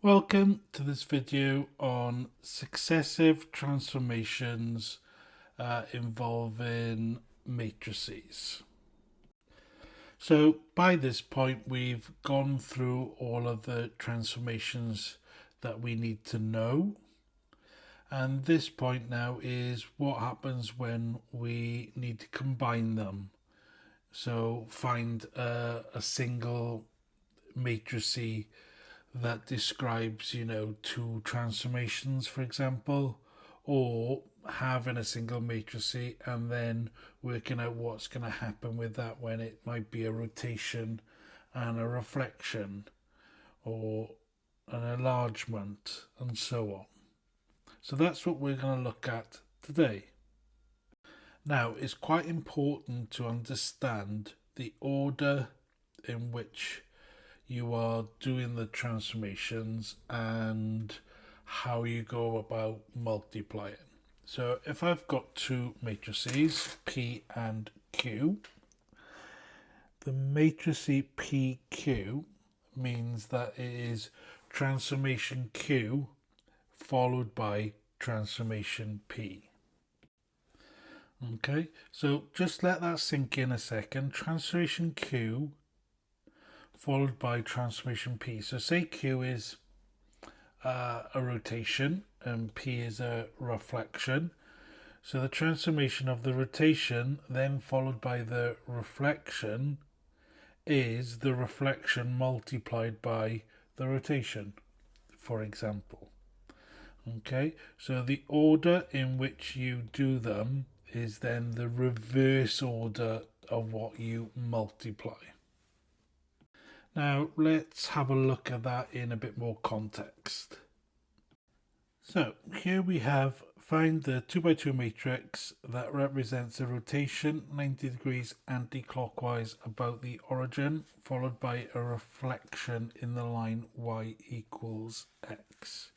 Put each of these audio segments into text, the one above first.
Welcome to this video on successive transformations involving matrices. So by this point we've gone through all of the transformations that we need to know, and this point now is what happens when we need to combine them. So find a single matrix that describes, two transformations, for example, or having a single matrix and then working out what's going to happen with that when it might be a rotation and a reflection or an enlargement and so on. So that's what we're going to look at today. Now, it's quite important to understand the order in which you are doing the transformations and how you go about multiplying. So if I've got two matrices, P and Q, the matrix PQ means that it is transformation Q followed by transformation P. Okay, so just let that sink in a second. Transformation Q followed by transformation P. So say Q is a rotation and P is a reflection. So the transformation of the rotation then followed by the reflection is the reflection multiplied by the rotation, for example. Okay, so the order in which you do them is then the reverse order of what you multiply. Now let's have a look at that in a bit more context. So here we have find the 2 by 2 matrix that represents a rotation 90 degrees anti-clockwise about the origin, followed by a reflection in the line y equals x.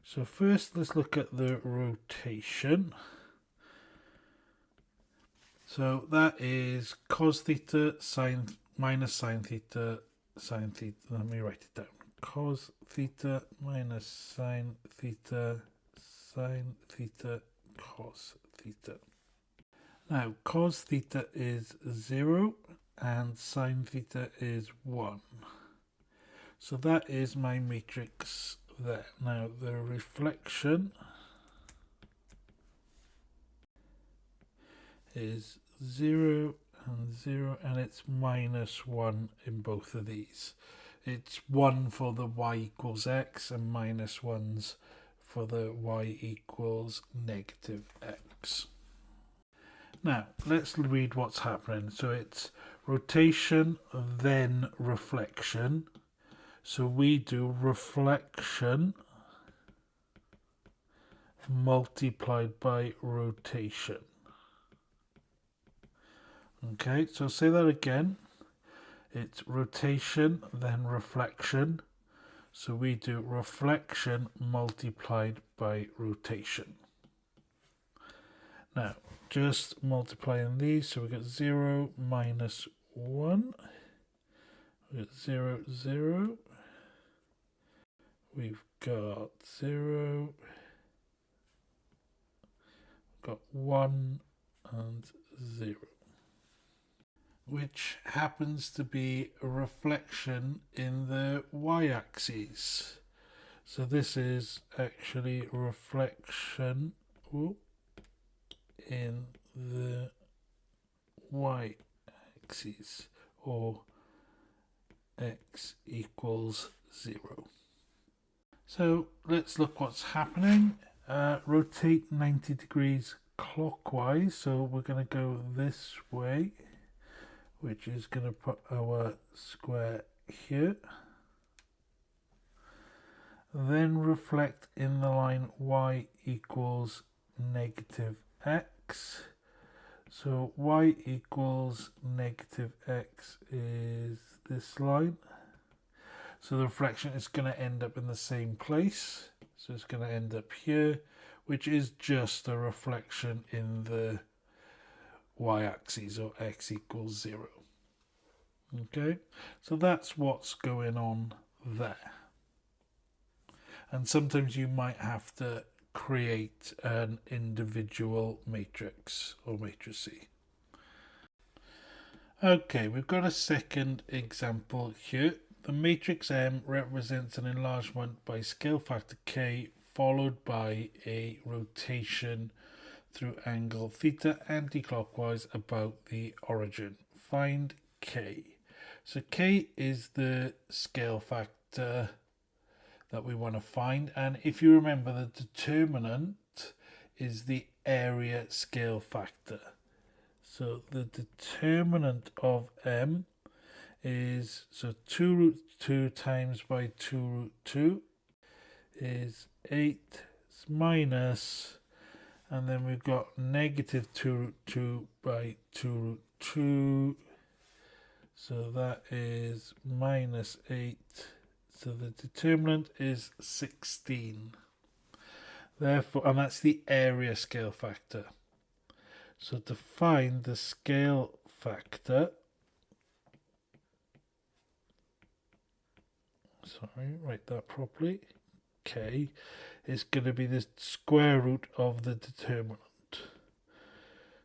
So first let's look at the rotation. So that is cos theta sine minus sine theta sine theta. Let me write it down. Cos theta minus sine theta cos theta. Now cos theta is 0 and sine theta is 1. So that is my matrix there. Now the reflection is 0 and 0, and it's minus 1 in both of these. It's 1 for the y equals x and minus 1s for the y equals negative x. Now let's read what's happening. So it's rotation then reflection. So we do reflection multiplied by rotation. Okay, so say that again. It's rotation, then reflection. So we do reflection multiplied by rotation. Now, just multiplying these, so we get 0 minus 1. We get 0, 0. We've got 0. We've got 1 and 0. Which happens to be a reflection in the y-axis. So this is actually reflection in the y-axis, or x equals 0. So let's look what's happening. Rotate 90 degrees clockwise, so we're going to go this way, which is going to put our square here. Then reflect in the line y equals negative x. So y equals negative x is this line. So the reflection is going to end up in the same place. So it's going to end up here, which is just a reflection in the y-axis, or x equals 0. Okay, so that's what's going on there. and sometimes you might have to create an individual matrix or matrices. Okay, we've got a second example here. The matrix M represents an enlargement by scale factor k followed by a rotation through angle theta anticlockwise about the origin. Find k. So k is the scale factor that we want to find, and if you remember, the determinant is the area scale factor. So the determinant of M is, so 2 root 2 times by 2 root 2 is 8 minus, and then we've got negative 2 root 2 by 2 root 2, so that is minus 8. So the determinant is 16. Therefore, and that's the area scale factor. So to find the scale factor, write that properly, k is going to be the square root of the determinant.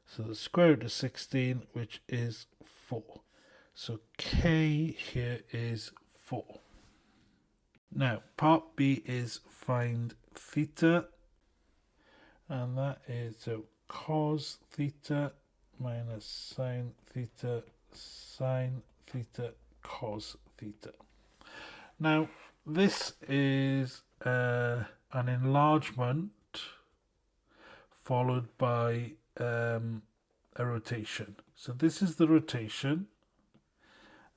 So the square root of 16, which is 4. So k here is 4. Now, part B is find theta, and that is, so cos theta minus sine theta, cos theta. Now, this is an enlargement followed by a rotation. So this is the rotation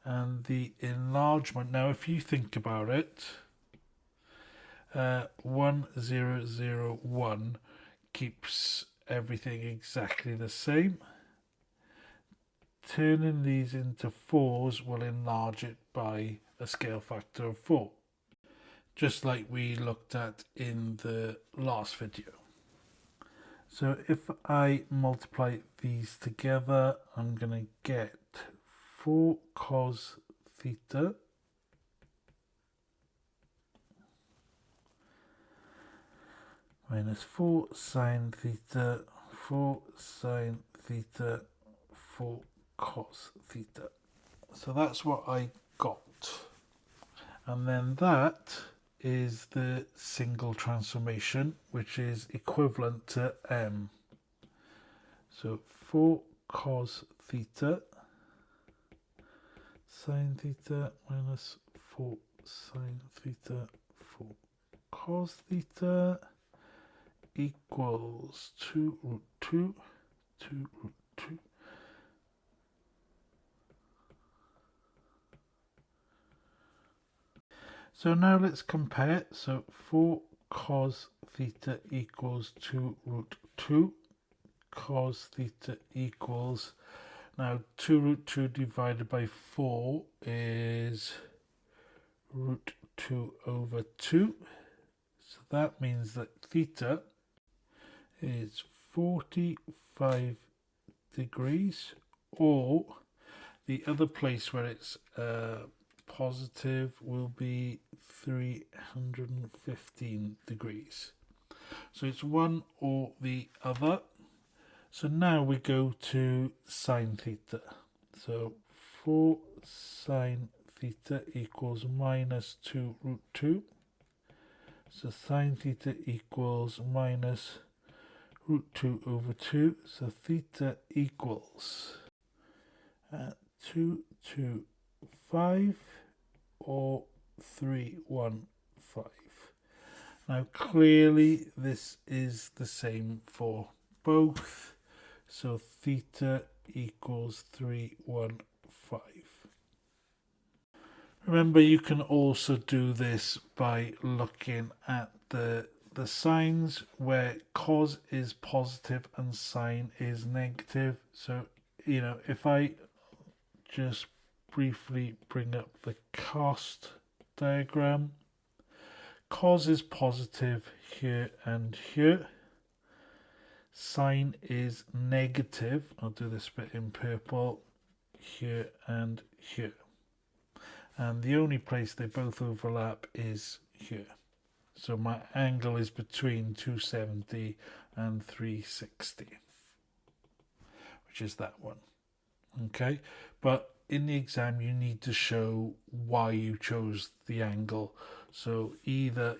and the enlargement. Now, if you think about it, 1, 0, 0, 1 keeps everything exactly the same. Turning these into 4s will enlarge it by a scale factor of 4, just like we looked at in the last video. So if I multiply these together, I'm going to get 4 cos theta minus 4 sine theta, 4 sine theta, 4 cos theta. So that's what I got. And then that is the single transformation, which is equivalent to M. So 4 cos theta sine theta minus 4 sine theta, 4 cos theta equals 2 root 2, 2 root 2. So now let's compare. So 4 cos theta equals 2 root 2. Cos theta equals, now 2 root 2 divided by 4 is root 2 over 2. So that means that theta is 45 degrees, or the other place where it's positive will be 315 degrees. So it's one or the other. So now we go to sine theta. So 4 sine theta equals minus 2 root 2. So sine theta equals minus root 2 over 2. So theta equals 225 or 315. Now clearly this is the same for both. So theta equals 315. Remember, you can also do this by looking at the signs where cos is positive and sine is negative. So, you know, if I just briefly bring up the cost diagram, cos is positive here and here. Sine is negative, I'll do this bit in purple, here and here. And the only place they both overlap is here. So my angle is between 270 and 360, which is that one. Okay, but in the exam you need to show why you chose the angle. So either,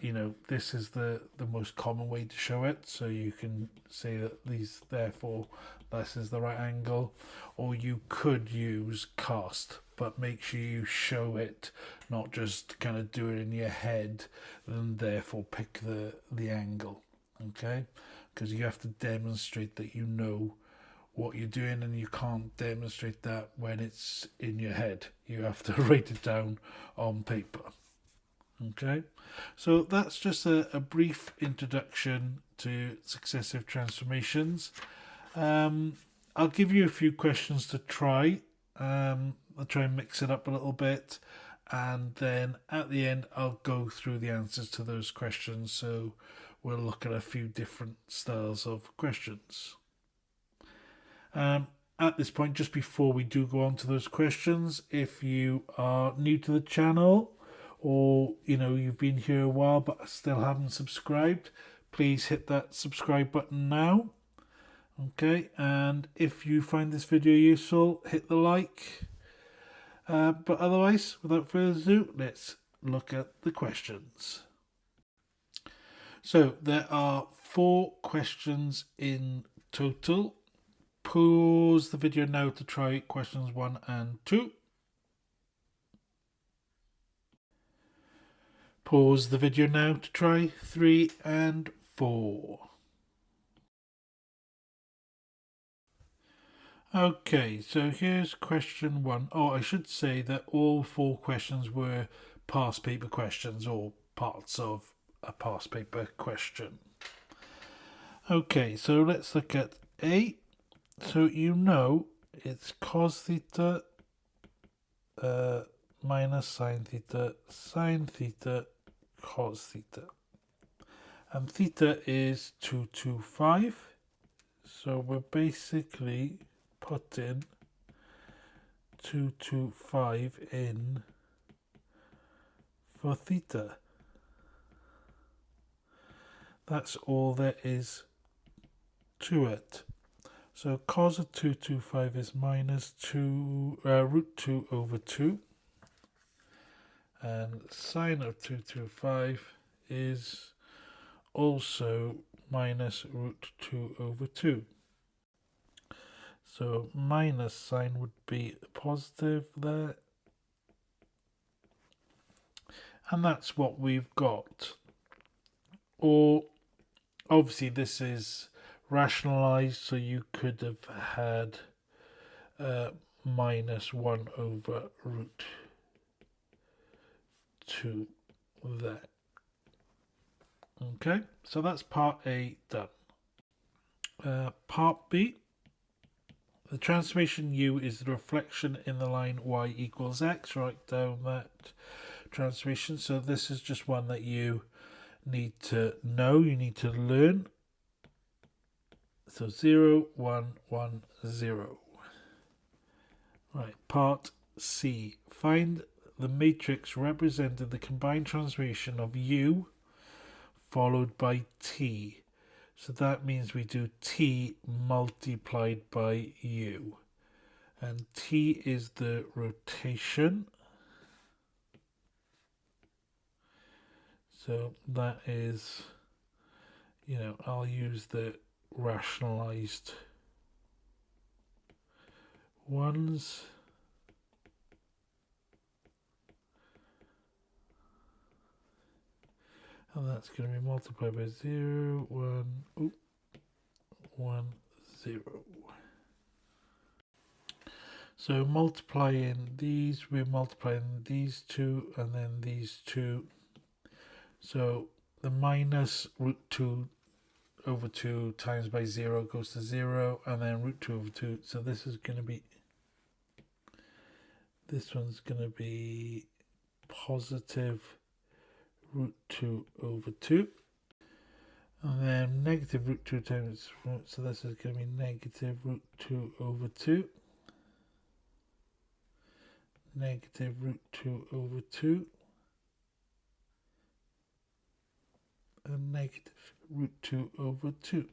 this is the most common way to show it, so you can say that therefore this is the right angle, or you could use cast, but make sure you show it, not just kind of do it in your head and therefore pick the angle. Okay, because you have to demonstrate that you know what you're doing, and you can't demonstrate that when it's in your head. You have to write it down on paper. Okay, so that's just a brief introduction to successive transformations. I'll give you a few questions to try. I'll try and mix it up a little bit, and then at the end I'll go through the answers to those questions. So we'll look at a few different styles of questions. At this point, just before we do go on to those questions, if you are new to the channel, or you've been here a while but still haven't subscribed, please hit that subscribe button now. Okay, and if you find this video useful, hit the like. But otherwise, without further ado, let's look at the questions. So there are 4 questions in total. Pause the video now to try questions 1 and 2. Pause the video now to try 3 and 4. Okay, so here's question 1. Oh, I should say that all 4 questions were past paper questions, or parts of a past paper question. Okay, so let's look at A. So it's cos theta minus sine theta, cos theta. And theta is 225. So we're basically putting 225 in for theta. That's all there is to it. So cos of 225 is minus root 2 over 2. And sine of 225 is also minus root 2 over 2. So minus sign would be positive there. And that's what we've got. Or obviously this is rationalized, so you could have had minus 1 over root 2 there. Okay, so that's part A done. Part B, the transformation U is the reflection in the line y equals x. Write down that transformation. So this is just one that you need to know, you need to learn. So 0, 1, 1, 0. Right, part C. Find the matrix representing the combined transformation of U followed by T. So that means we do T multiplied by U. And T is the rotation. So that is, I'll use the rationalized ones. And that's going to be multiplied by 0, 1, 1, 0. So multiplying these, we're multiplying these two and then these two. So the minus root 2 over 2 times by 0 goes to 0, and then root 2 over 2. So this is going to be, this one's going to be positive root 2 over 2. And then negative root 2 times root, so this is going to be negative root 2 over 2. Negative root 2 over 2. a negative root 2 over 2.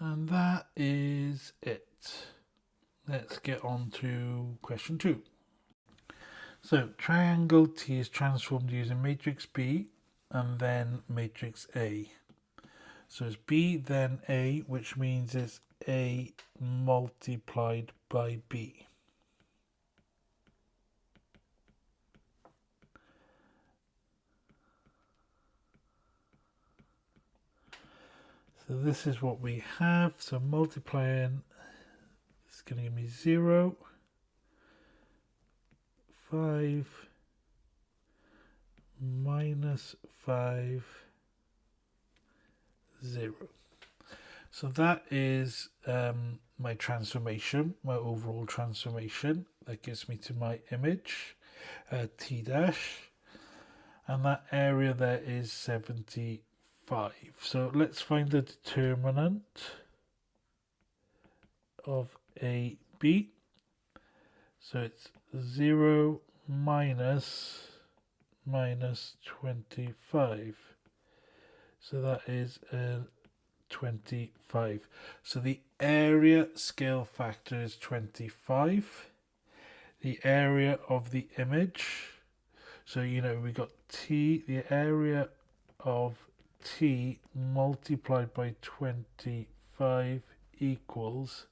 And that is it. Let's get on to question 2. So triangle T is transformed using matrix B and then matrix A. So it's B then A, which means it's A multiplied by B. So this is what we have. So multiplying, it's going to give me 0, 5, minus 5, 0. So that is my transformation, my overall transformation. That gives me to my image, T dash. And that area there is 75. So let's find the determinant of AB. So it's 0 minus 25. So that is 25. So the area scale factor is 25. The area of the image, so we got T, the area of T multiplied by 25 equals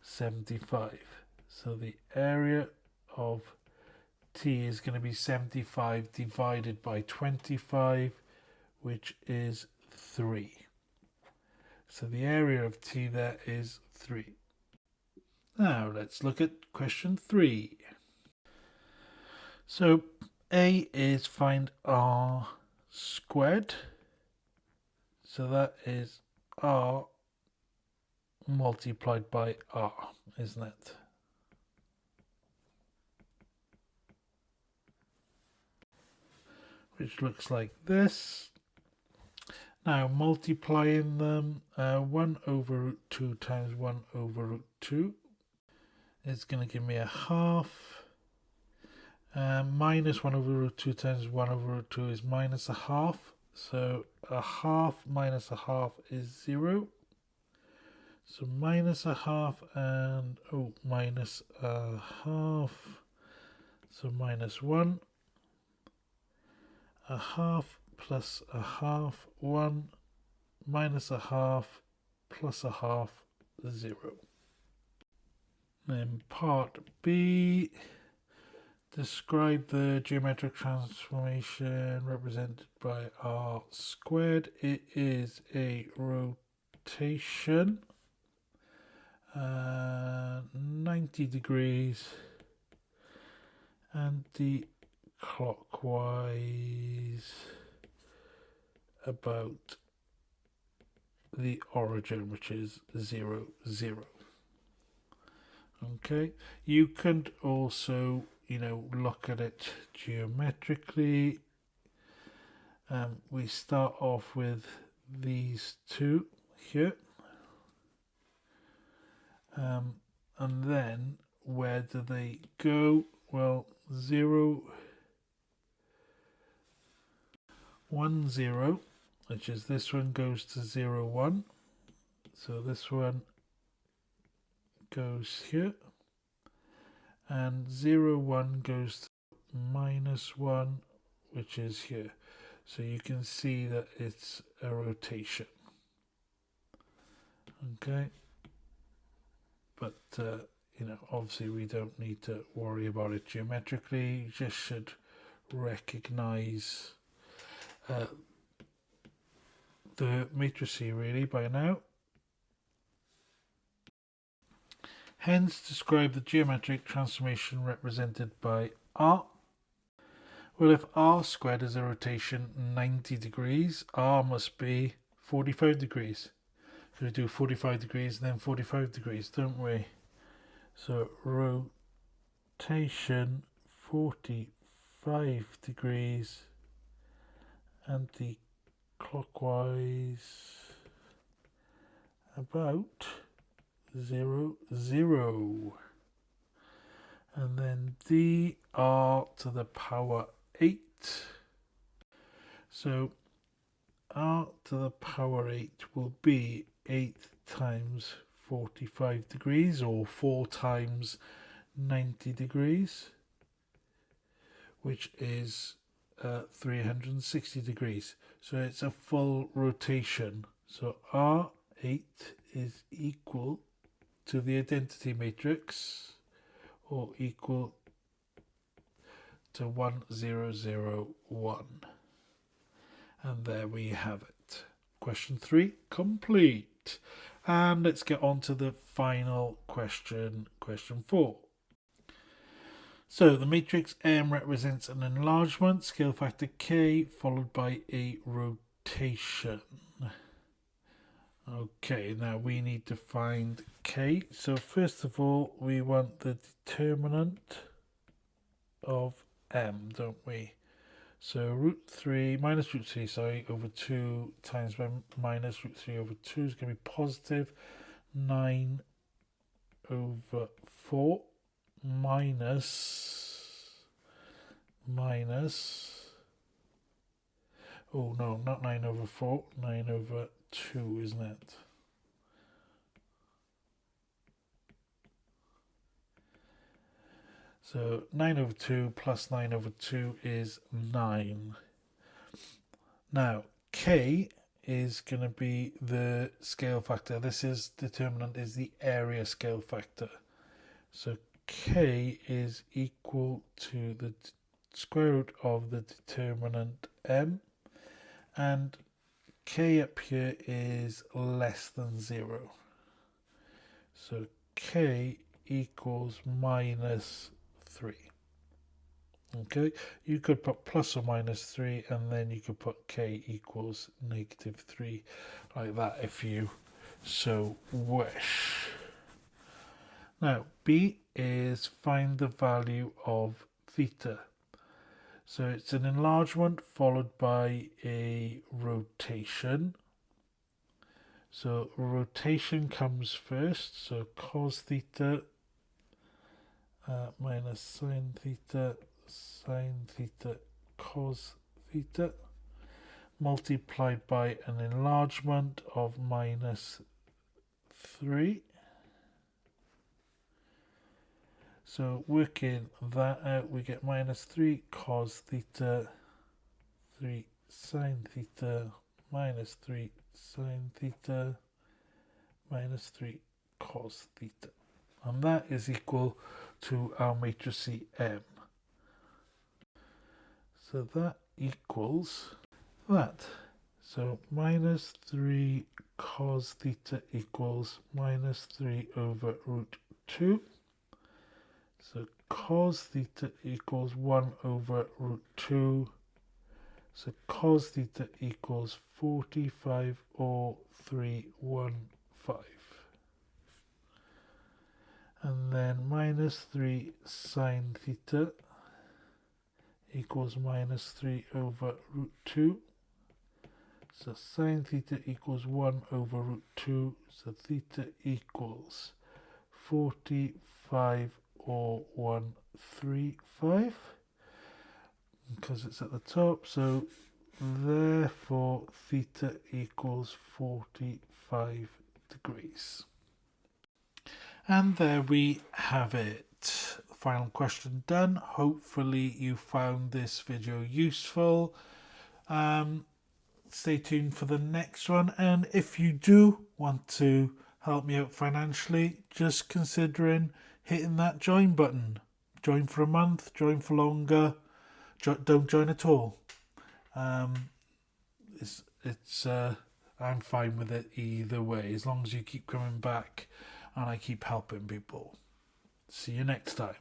75. So the area of T is going to be 75 divided by 25, which is 3. So the area of T there is 3. Now let's look at question 3. So A is find R squared. So that is R multiplied by R, isn't it? Which looks like this. Now multiplying them, 1 over root 2 times 1 over root 2 is going to give me a half. Minus 1 over root 2 times 1 over root 2 is minus a half. So a half minus a half is 0. So minus a half and, minus a half. So minus 1. A half plus a half, 1, minus a half, plus a half, 0. Then part B, describe the geometric transformation represented by R squared. It is a rotation, 90 degrees, anti-clockwise about the origin, which is 0, 0. Okay, you can also, look at it geometrically. We start off with these two here. And then where do they go? Well, 0, 1, 0, which is this one goes to 0, 1. So this one goes here. And 0, 1 goes to minus 1, which is here. So you can see that it's a rotation. Okay. But, obviously we don't need to worry about it geometrically. You just should recognize the matrices really by now. Hence, describe the geometric transformation represented by R. Well, if R squared is a rotation 90 degrees, R must be 45 degrees. So we do 45 degrees and then 45 degrees, don't we? So rotation 45 degrees anti-clockwise about 0, 0. And then dr to the power 8. So r to the power 8 will be 8 times 45 degrees, or 4 times 90 degrees, which is 360 degrees. So it's a full rotation. So R8 is equal to the identity matrix, or equal to 1001. And there we have it. Question 3 complete. And let's get on to the final question, question 4. So the matrix M represents an enlargement, scale factor K, followed by a rotation. Okay, now we need to find K. So first of all, we want the determinant of M, don't we? So minus root 3, sorry, over 2 times by minus root 3 over 2 is going to be positive 9 over 4 minus, oh no, not 9 over 4, 9 over 2, isn't it? So 9 over 2 plus 9 over 2 is 9. Now, K is going to be the scale factor. This is determinant is the area scale factor. So K is equal to the square root of the determinant M, and K up here is less than 0. So K equals minus 3. Okay, you could put plus or minus 3, and then you could put K equals negative 3, like that if you so wish. Now, B is find the value of theta. So it's an enlargement followed by a rotation. So rotation comes first, so cos theta minus sine theta, cos theta, multiplied by an enlargement of minus 3. So working that out, we get minus 3 cos theta, 3 sine theta, minus 3 sine theta, minus 3 cos theta. And that is equal to our matrix M. So that equals that. So minus 3 cos theta equals minus 3 over root 2. So cos theta equals 1 over root 2. So cos theta equals 45, or 315. And then minus 3 sine theta equals minus 3 over root 2. So sine theta equals 1 over root 2. So theta equals 45, or 135, because it's at the top. So therefore theta equals 45 degrees. And there we have it. Final question done. Hopefully you found this video useful. Stay tuned for the next one, and if you do want to help me out financially, just considering hitting that join button. Join for a month, join for longer, don't join at all. I'm fine with it either way, as long as you keep coming back and I keep helping people. See you next time.